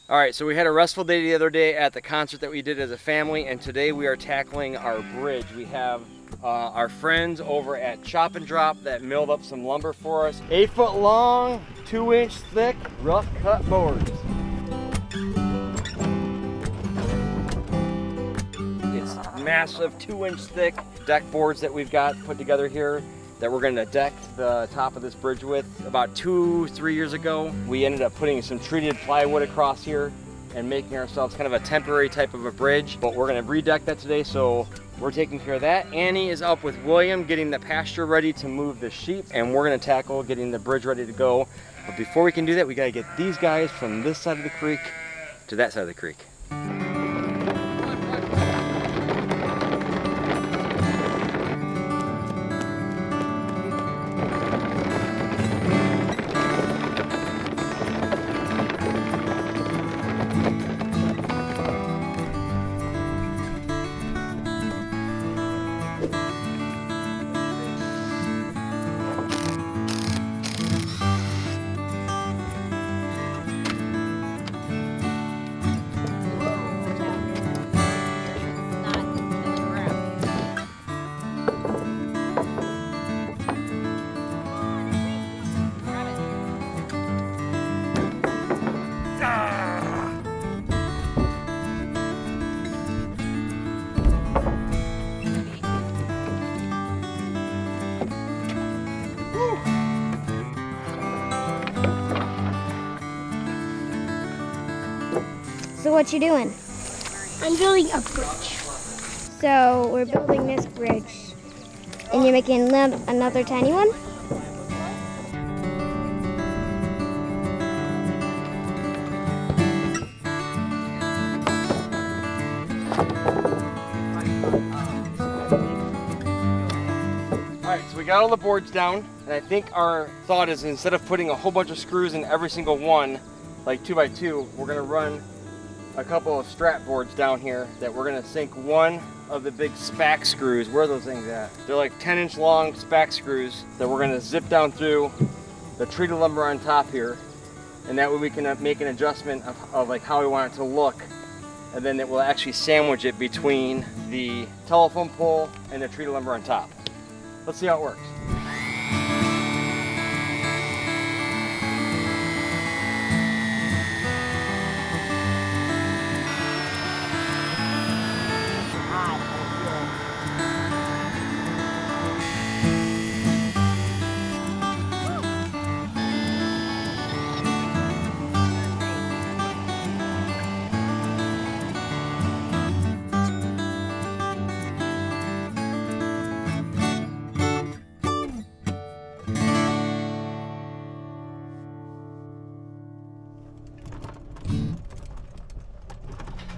All right, so we had a restful day the other day at the concert that we did as a family, and today we are tackling our bridge. We have our friends over at Chop and Drop that milled up some lumber for us. 8 foot long, 2-inch thick, rough cut boards. It's massive 2-inch thick deck boards that we've got put together here that we're going to deck the top of this bridge with. About 2-3 years ago, we ended up putting some treated plywood across here and making ourselves kind of a temporary type of a bridge, but we're going to redeck that today, so we're taking care of that. Annie is up with William getting the pasture ready to move the sheep, and we're going to tackle getting the bridge ready to go. But before we can do that, we got to get these guys from this side of the creek to that side of the creek. So what you doing? I'm building a bridge. So we're building this bridge, and you're making another tiny one? Alright, so we got all the boards down, and I think our thought is instead of putting a whole bunch of screws in every single one, like 2x2, we're going to run a couple of strap boards down here that we're going to sink one of the big spack screws. Where are those things at? They're like 10-inch long spack screws that we're going to zip down through the treated lumber on top here, and that way we can make an adjustment of like how we want it to look, and then it will actually sandwich it between the telephone pole and the treated lumber on top. Let's see how it works.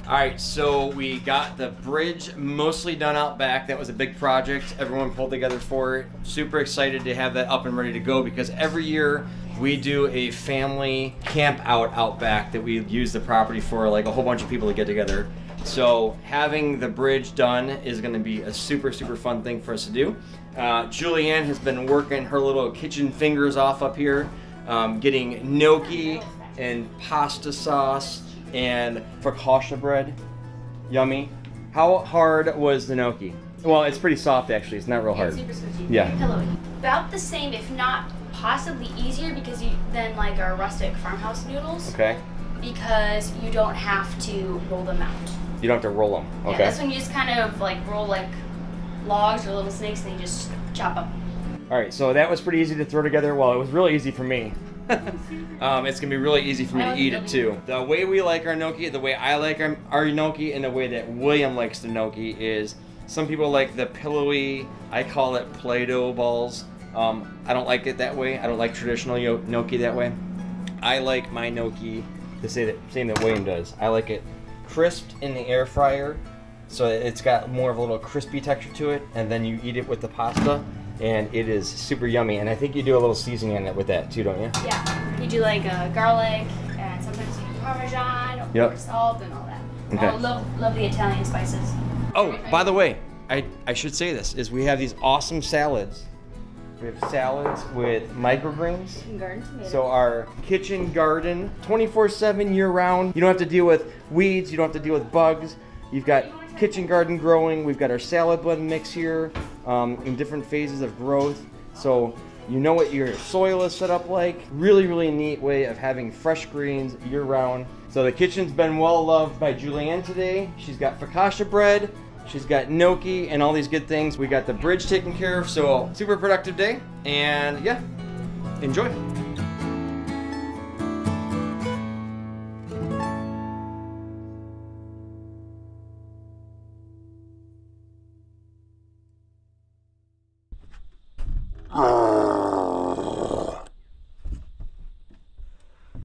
Alright, so we got the bridge mostly done out back. That was a big project. Everyone pulled together for it. Super excited to have that up and ready to go because every year we do a family camp out back that we use the property for, like a whole bunch of people to get together. So having the bridge done is going to be a super fun thing for us to do. Julianne has been working her little kitchen fingers off up here, getting gnocchi and pasta sauce and focaccia bread. Yummy. How hard was the gnocchi? Well, it's pretty soft actually. It's not real hard. Super squishy. Yeah. Pillowy. About the same, if not possibly easier, because than like our rustic farmhouse noodles. Okay. Because you don't have to roll them out. You don't have to roll them. Okay. Yeah, this one you just kind of like roll like logs or little snakes, and you just chop them. All right. So that was pretty easy to throw together. Well, it was really easy for me. It's gonna be really easy for me to eat it too. The way we like our gnocchi, the way I like our gnocchi, and the way that William likes the gnocchi is, some people like the pillowy, I call it Play-Doh balls. I don't like it that way. I don't like traditional gnocchi that way. I like my gnocchi the same that William does. I like it crisped in the air fryer, so it's got more of a little crispy texture to it, and then you eat it with the pasta. And it is super yummy, and I think you do a little seasoning in it with that too, don't you? Yeah, you do like garlic, and sometimes you do Parmesan, or salt, and all that. Okay. Oh, love the Italian spices. Oh, by the way, I should say this, is we have these awesome salads We have salads with microgreens. Kitchen garden tomatoes. So our kitchen garden, 24/7 year round. You don't have to deal with weeds. You don't have to deal with bugs. You've got kitchen garden growing. We've got our salad blend mix here in different phases of growth. So you know what your soil is set up like. Really, really neat way of having fresh greens year round. So the kitchen's been well loved by Julianne today. She's got focaccia bread. She's got gnocchi and all these good things. We got the bridge taken care of, so super productive day. And yeah, enjoy.